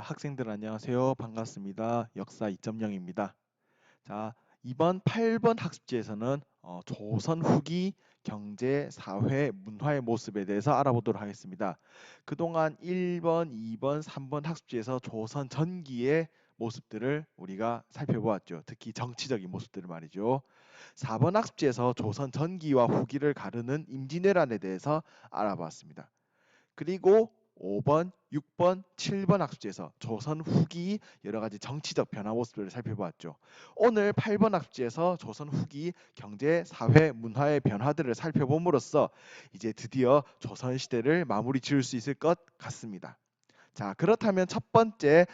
학생들 안녕하세요. 반갑습니다. 역사 2.0입니다. 자, 이번 8번 학습지에서는 조선 후기 경제, 사회, 문화의 모습에 대해서 알아보도록 하겠습니다. 그동안 1번, 2번, 3번 학습지에서 조선 전기의 모습들을 우리가 살펴보았죠. 특히 정치적인 모습들을 말이죠. 4번 학습지에서 조선 전기와 후기를 가르는 임진왜란에 대해서 알아봤습니다. 그리고 5번, 6번, 7번 학습지에서 조선 후기 여러 가지 정치적 변화 모습들을 살펴보았죠. 오늘 8번 학습지에서 조선 후기 경제, 사회, 문화의 변화들을 살펴봄으로써 이제 드디어 조선 시대를 마무리 지을 수 있을 것 같습니다. 자, 그렇다면 첫 번째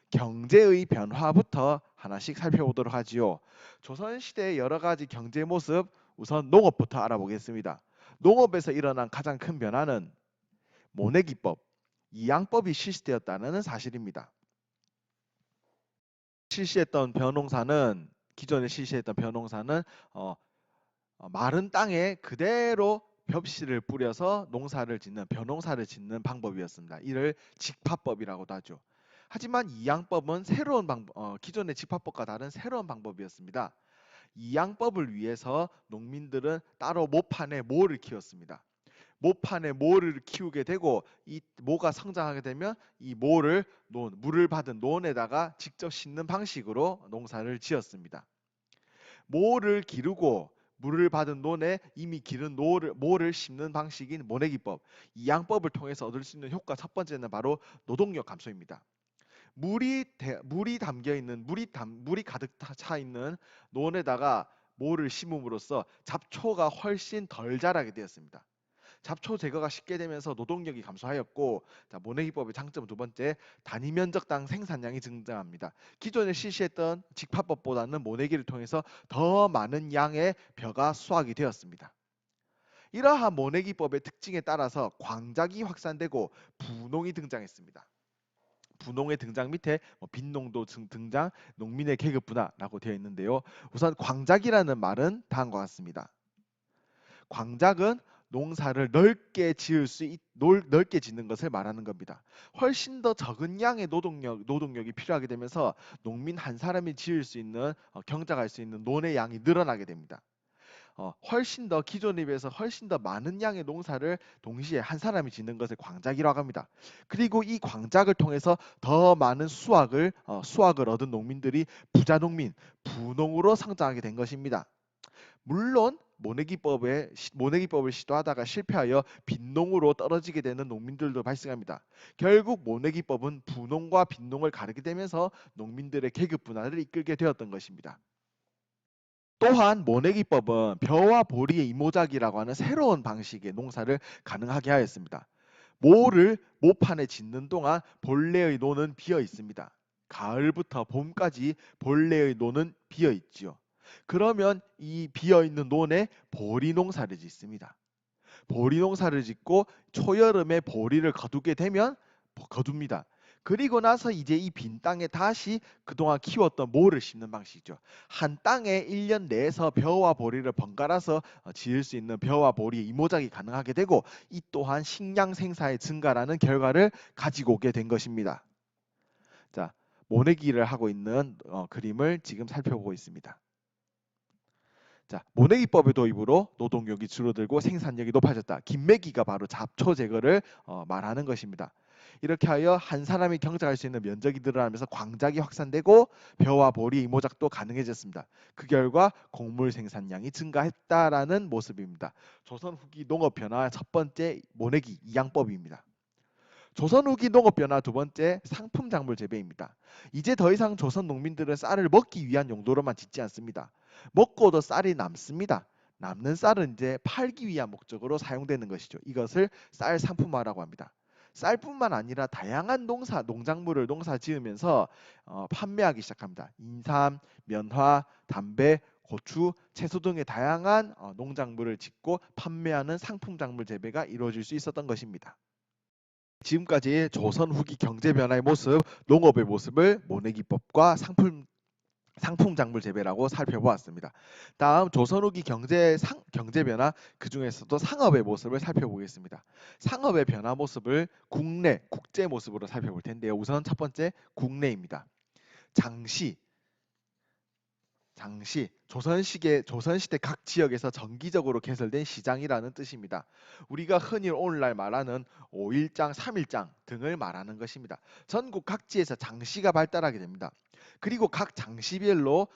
경제의 변화부터 하나씩 살펴보도록 하지요. 조선 시대의 여러 가지 경제 모습, 우선 농업부터 알아보겠습니다. 농업에서 일어난 가장 큰 변화는 모내기법, 이양법이 실시되었다는 사실입니다. 실시했던 벼농사는 기존에 실시했던 벼농사는 마른 땅에 그대로 벽실을 뿌려서 농사를 짓는 벼농사를 짓는 방법이었습니다. 이를 직파법이라고도 하죠. 하지만 이양법은 새로운 기존의 직파법과 다른 새로운 방법이었습니다. 이양법을 위해서 농민들은 따로 모판에 모를 키웠습니다. 모판에 모를 키우게 되고 이 모가 성장하게 되면 이 모를 물을 받은 논에다가 직접 심는 방식으로 농사를 지었습니다. 모를 기르고 물을 받은 논에 이미 기른 모를 심는 방식인 모내기법, 이 양법을 통해서 얻을 수 있는 효과 첫 번째는 바로 노동력 감소입니다. 물이 담겨 있는 물이 가득 차 있는 논에다가 모를 심음으로써 잡초가 훨씬 덜 자라게 되었습니다. 잡초 제거가 쉽게 되면서 노동력이 감소하였고, 자, 모내기법의 장점 두 번째, 단위 면적당 생산량이 증가합니다. 기존에 실시했던 직파법보다는 모내기를 통해서 더 많은 양의 벼가 수확이 되었습니다. 이러한 모내기법의 특징에 따라서 광작이 확산되고 부농이 등장했습니다. 부농의 등장 밑에 빈농도 등장, 농민의 계급 분화라고 되어 있는데요. 우선 광작이라는 말은 다음과 같습니다. 광작은 농사를 넓게 넓게 짓는 것을 말하는 겁니다. 훨씬 더 적은 양의 노동력이 필요하게 되면서 농민 한 사람이 지을 수 있는 경작할 수 있는 논의 양이 늘어나게 됩니다. 훨씬 더 기존에 비해서 훨씬 더 많은 양의 농사를 동시에 한 사람이 짓는 것을 광작이라고 합니다. 그리고 이 광작을 통해서 더 많은 수확을 얻은 농민들이 부자 농민, 부농으로 성장하게 된 것입니다. 물론 모내기법을 시도하다가 실패하여 빈농으로 떨어지게 되는 농민들도 발생합니다. 결국 모내기법은 부농과 빈농을 가르게 되면서 농민들의 계급 분화를 이끌게 되었던 것입니다. 또한 모내기법은 벼와 보리의 이모작이라고 하는 새로운 방식의 농사를 가능하게 하였습니다. 모를 모판에 짓는 동안 본래의 논은 비어 있습니다. 가을부터 봄까지 본래의 논은 비어 있지요. 그러면 이 비어 있는 논에 보리 농사를 짓습니다. 보리 농사를 짓고 초여름에 보리를 거두게 되면 거둡니다. 그리고 나서 이제 이 빈 땅에 다시 그동안 키웠던 모를 심는 방식이죠. 한 땅에 1년 내에서 벼와 보리를 번갈아서 지을 수 있는 벼와 보리의 이모작이 가능하게 되고, 이 또한 식량 생산의 증가라는 결과를 가지고 오게 된 것입니다. 자, 모내기를 하고 있는 그림을 지금 살펴보고 있습니다. 자, 모내기법의 도입으로 노동력이 줄어들고 생산력이 높아졌다. 김매기가 바로 잡초 제거를 말하는 것입니다. 이렇게 하여 한 사람이 경작할 수 있는 면적이 늘어나면서 광작이 확산되고 벼와 보리, 이모작도 가능해졌습니다. 그 결과 곡물 생산량이 증가했다라는 모습입니다. 조선 후기 농업 변화 첫 번째 모내기 이양법입니다. 조선 후기 농업 변화 두 번째 상품 작물 재배입니다. 이제 더 이상 조선 농민들은 쌀을 먹기 위한 용도로만 짓지 않습니다. 먹고도 쌀이 남습니다. 남는 쌀은 이제 팔기 위한 목적으로 사용되는 것이죠. 이것을 쌀 상품화라고 합니다. 쌀뿐만 아니라 다양한 농작물을 농사 지으면서 판매하기 시작합니다. 인삼, 면화, 담배, 고추, 채소 등의 다양한 농작물을 짓고 판매하는 상품 작물 재배가 이루어질 수 있었던 것입니다. 지금까지 조선 후기 경제 변화의 모습, 농업의 모습을 모내기법과 상품 상품 작물 재배라고 살펴보았습니다. 다음 조선 후기 경제 변화 그 중에서도 상업의 모습을 살펴보겠습니다. 상업의 변화 모습을 국내, 국제 모습으로 살펴볼 텐데요. 우선 첫 번째 국내입니다. 장시 조선시대 각 지역에서 정기적으로 개설된 시장이라는 뜻입니다. 우리가 흔히 오늘날 말하는 5일장, 3일장 등을 말하는 것입니다. 전국 각지에서 장시가 발달하게 됩니다. 그리고 각 장시별로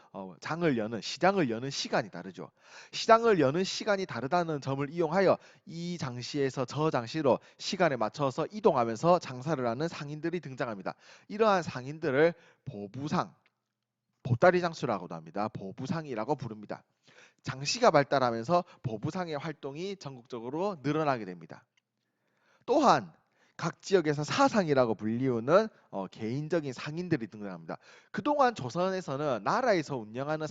시장을 여는 시간이 다르죠. 시장을 여는 시간이 다르다는 점을 이용하여 이 장시에서 저 장시로 시간에 맞춰서 이동하면서 장사를 하는 상인들이 등장합니다. 이러한 상인들을 보따리 장수라고도 합니다. 보부상이라고 부릅니다. 장시가 발달하면서 보부상의 활동이 전국적으로 늘어나게 됩니다. 또한 각 지역에서 사상이라고 불리우는 개인적인 상인들이 등장합니다. 그동안 조선에서는 나라에서 운영하는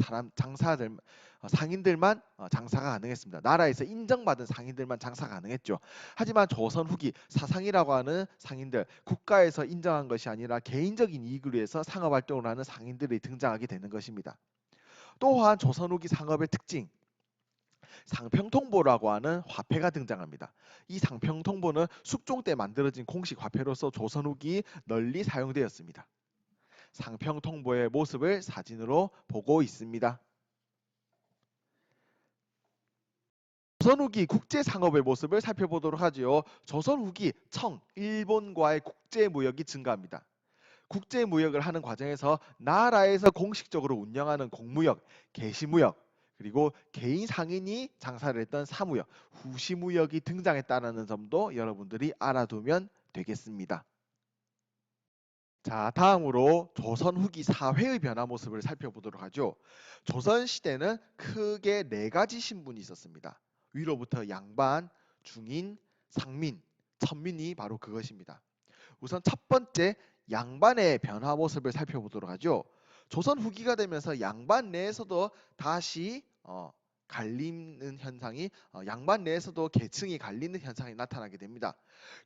상인들만 장사가 가능했습니다. 나라에서 인정받은 상인들만 장사가 가능했죠. 하지만 조선 후기 사상이라고 하는 상인들, 국가에서 인정한 것이 아니라 개인적인 이익을 위해서 상업활동을 하는 상인들이 등장하게 되는 것입니다. 또한 조선 후기 상업의 특징, 상평통보라고 하는 화폐가 등장합니다. 이 상평통보는 숙종 때 만들어진 공식 화폐로서 조선 후기 널리 사용되었습니다. 상평통보의 모습을 사진으로 보고 있습니다. 조선 후기 국제 상업의 모습을 살펴보도록 하지요. 조선 후기 일본과의 국제 무역이 증가합니다. 국제 무역을 하는 과정에서 나라에서 공식적으로 운영하는 공무역, 계시무역, 그리고 개인 상인이 장사를 했던 사무역, 후시무역이 등장했다는 점도 여러분들이 알아두면 되겠습니다. 자, 다음으로 조선 후기 사회의 변화 모습을 살펴보도록 하죠. 조선 시대는 크게 4가지 신분이 있었습니다. 위로부터 양반, 중인, 상민, 천민이 바로 그것입니다. 우선 첫 번째 양반의 변화 모습을 살펴보도록 하죠. 조선 후기가 되면서 양반 내에서도 다시 갈리는 현상이 양반 내에서도 계층이 갈리는 현상이 나타나게 됩니다.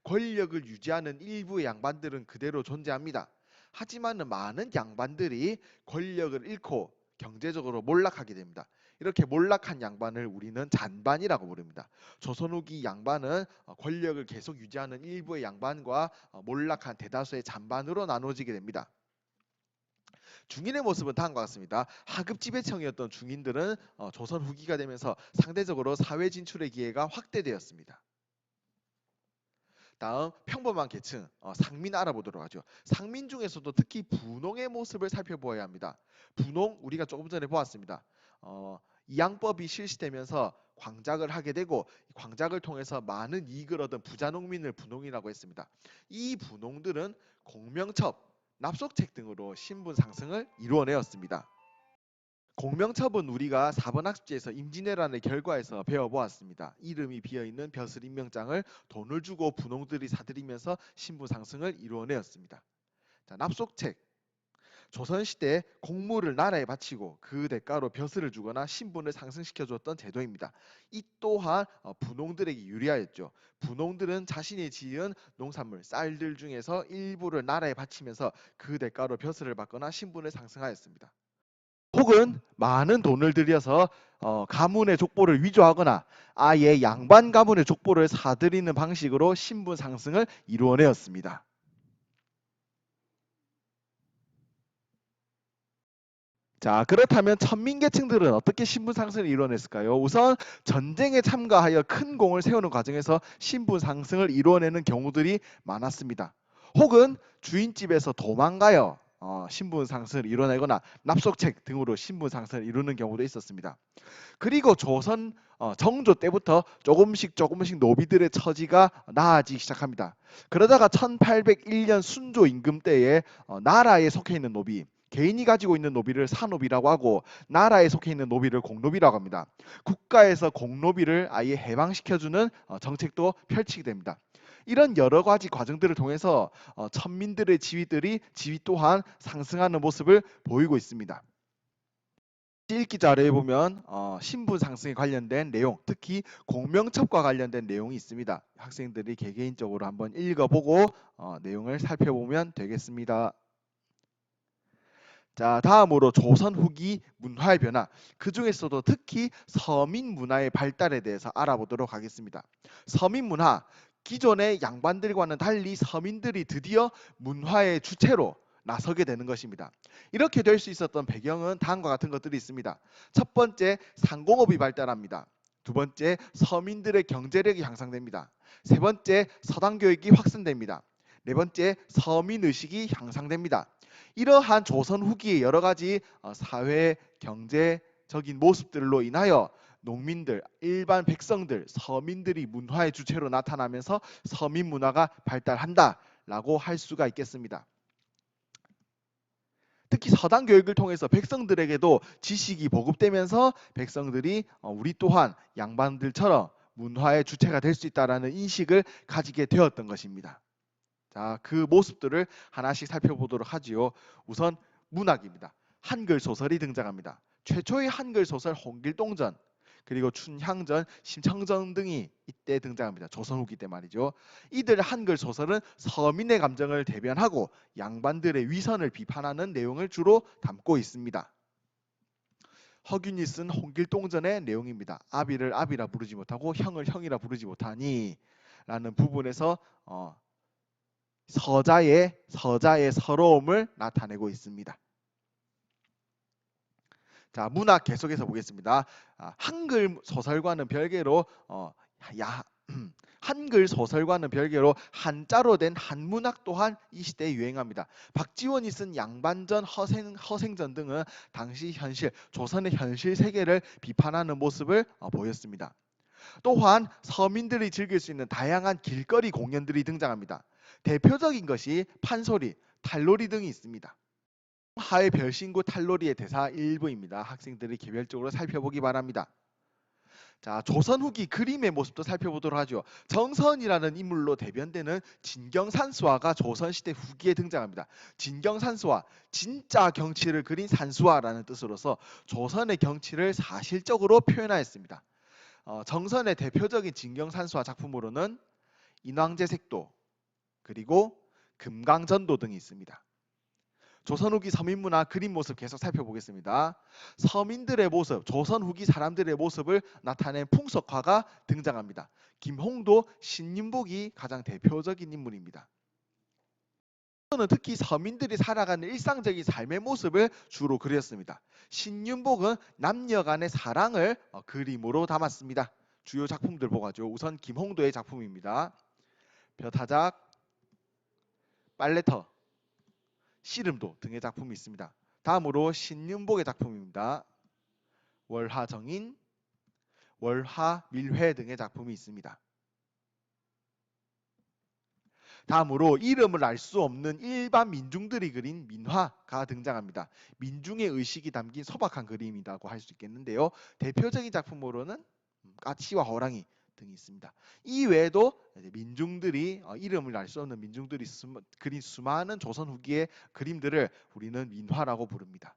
권력을 유지하는 일부의 양반들은 그대로 존재합니다. 하지만 많은 양반들이 권력을 잃고 경제적으로 몰락하게 됩니다. 이렇게 몰락한 양반을 우리는 잔반이라고 부릅니다. 조선 후기 양반은 권력을 계속 유지하는 일부의 양반과 몰락한 대다수의 잔반으로 나눠지게 됩니다. 중인의 모습은 다음과 같습니다. 하급 지배층이었던 중인들은 조선 후기가 되면서 상대적으로 사회 진출의 기회가 확대되었습니다. 다음 평범한 계층 상민 알아보도록 하죠. 상민 중에서도 특히 분홍의 모습을 살펴보아야 합니다. 분홍 우리가 조금 전에 보았습니다. 이양법이 실시되면서 광작을 하게 되고 광작을 통해서 많은 이익을 얻은 부자 농민을 분홍이라고 했습니다. 이 분홍들은 공명첩, 납속책 등으로 신분 상승을 이루어내었습니다. 공명첩은 우리가 4번 학습지에서 임진왜란의 결과에서 배워보았습니다. 이름이 비어있는 벼슬 임명장을 돈을 주고 분홍들이 사들이면서 신분 상승을 이루어내었습니다. 자, 납속책. 조선시대 공무를 나라에 바치고 그 대가로 벼슬을 주거나 신분을 상승시켜 주었던 제도입니다. 이 또한 분홍들에게 유리하였죠. 분홍들은 자신이 지은 농산물, 쌀들 중에서 일부를 나라에 바치면서 그 대가로 벼슬을 받거나 신분을 상승하였습니다. 혹은 많은 돈을 들여서 가문의 족보를 위조하거나 아예 양반 가문의 족보를 사들이는 방식으로 신분 상승을 이루어내었습니다. 자, 그렇다면 천민계층들은 어떻게 신분 상승을 이루어냈을까요? 우선 전쟁에 참가하여 큰 공을 세우는 과정에서 신분 상승을 이루어내는 경우들이 많았습니다. 혹은 주인집에서 도망가여 신분 상승을 이뤄내거나 납속책 등으로 신분 상승을 이루는 경우도 있었습니다. 그리고 조선 정조 때부터 조금씩 노비들의 처지가 나아지기 시작합니다. 그러다가 1801년 순조 임금 때에 나라에 속해 있는 노비, 개인이 가지고 있는 노비를 사노비라고 하고 나라에 속해 있는 노비를 공노비라고 합니다. 국가에서 공노비를 아예 해방시켜주는 정책도 펼치게 됩니다. 이런 여러 가지 과정들을 통해서 천민들의 지위 또한 상승하는 모습을 보이고 있습니다. 읽기 자료에 보면 신분 상승에 관련된 내용, 특히 공명첩과 관련된 내용이 있습니다. 학생들이 개개인적으로 한번 읽어보고 내용을 살펴보면 되겠습니다. 자, 다음으로 조선 후기 문화의 변화. 그 중에서도 특히 서민 문화의 발달에 대해서 알아보도록 하겠습니다. 서민 문화. 기존의 양반들과는 달리 서민들이 드디어 문화의 주체로 나서게 되는 것입니다. 이렇게 될 수 있었던 배경은 다음과 같은 것들이 있습니다. 첫 번째, 상공업이 발달합니다. 두 번째, 서민들의 경제력이 향상됩니다. 세 번째, 서당 교육이 확산됩니다. 네 번째, 서민 의식이 향상됩니다. 이러한 조선 후기의 여러 가지 사회 경제적인 모습들로 인하여 농민들, 일반 백성들, 서민들이 문화의 주체로 나타나면서 서민 문화가 발달한다라고 할 수가 있겠습니다. 특히 서당 교육을 통해서 백성들에게도 지식이 보급되면서 백성들이 우리 또한 양반들처럼 문화의 주체가 될 수 있다라는 인식을 가지게 되었던 것입니다. 자, 그 모습들을 하나씩 살펴보도록 하지요. 우선 문학입니다. 한글 소설이 등장합니다. 최초의 한글 소설 홍길동전, 그리고 춘향전, 심청전 등이 이때 등장합니다. 조선 후기 때 말이죠. 이들 한글 소설은 서민의 감정을 대변하고 양반들의 위선을 비판하는 내용을 주로 담고 있습니다. 허균이 쓴 홍길동전의 내용입니다. 아비를 아비라 부르지 못하고 형을 형이라 부르지 못하니 라는 부분에서 서자의 서러움을 나타내고 있습니다. 자, 문학 계속해서 보겠습니다. 한글 소설과는 별개로 한글 소설과는 별개로 한자로 된 한문학 또한 이 시대에 유행합니다. 박지원이 쓴 양반전, 허생전 등은 당시 현실, 조선의 현실 세계를 비판하는 모습을 보였습니다. 또한 서민들이 즐길 수 있는 다양한 길거리 공연들이 등장합니다. 대표적인 것이 판소리, 탈놀이 등이 있습니다. 하의 별신구 탈놀이의 대사 일부입니다. 학생들이 개별적으로 살펴보기 바랍니다. 자, 조선 후기 그림의 모습도 살펴보도록 하죠. 정선이라는 인물로 대변되는 진경산수화가 조선시대 후기에 등장합니다. 진경산수화, 진짜 경치를 그린 산수화라는 뜻으로서 조선의 경치를 사실적으로 표현하였습니다. 정선의 대표적인 진경산수화 작품으로는 인왕제색도, 그리고 금강전도 등이 있습니다. 조선 후기 서민문화 그림 모습 계속 살펴보겠습니다. 서민들의 모습, 조선 후기 사람들의 모습을 나타낸 풍속화가 등장합니다. 김홍도, 신윤복이 가장 대표적인 인물입니다. 는 특히 서민들이 살아가는 일상적인 삶의 모습을 주로 그렸습니다. 신윤복은 남녀 간의 사랑을 그림으로 담았습니다. 주요 작품들 보가죠. 우선 김홍도의 작품입니다. 벼타작, 빨래터, 씨름도 등의 작품이 있습니다. 다음으로 신윤복의 작품입니다. 월화정인, 월화밀회 등의 작품이 있습니다. 다음으로 이름을 알 수 없는 일반 민중들이 그린 민화가 등장합니다. 민중의 의식이 담긴 소박한 그림이라고 할 수 있겠는데요. 대표적인 작품으로는 까치와 호랑이 등이 있습니다. 이 외에도 민중들이 이름을 알 수 없는 민중들이 그린 수많은 조선 후기의 그림들을 우리는 민화라고 부릅니다.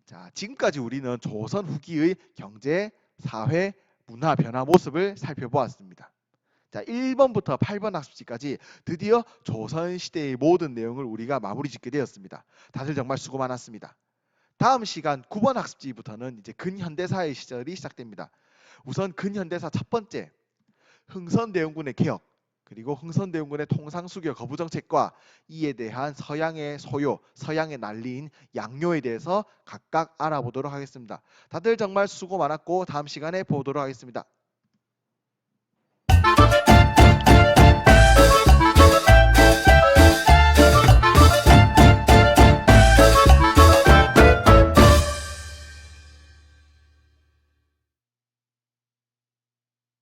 자, 지금까지 우리는 조선 후기의 경제, 사회, 문화 변화 모습을 살펴보았습니다. 자, 1번부터 8번 학습지까지 드디어 조선시대의 모든 내용을 우리가 마무리 짓게 되었습니다. 다들 정말 수고 많았습니다. 다음 시간 9번 학습지부터는 이제 근현대사의 시절이 시작됩니다. 우선 근현대사 첫 번째, 흥선대원군의 개혁, 그리고 흥선대원군의 통상수교 거부 정책과 이에 대한 서양의 소요, 서양의 난리인 양요에 대해서 각각 알아보도록 하겠습니다. 다들 정말 수고 많았고 다음 시간에 보도록 하겠습니다.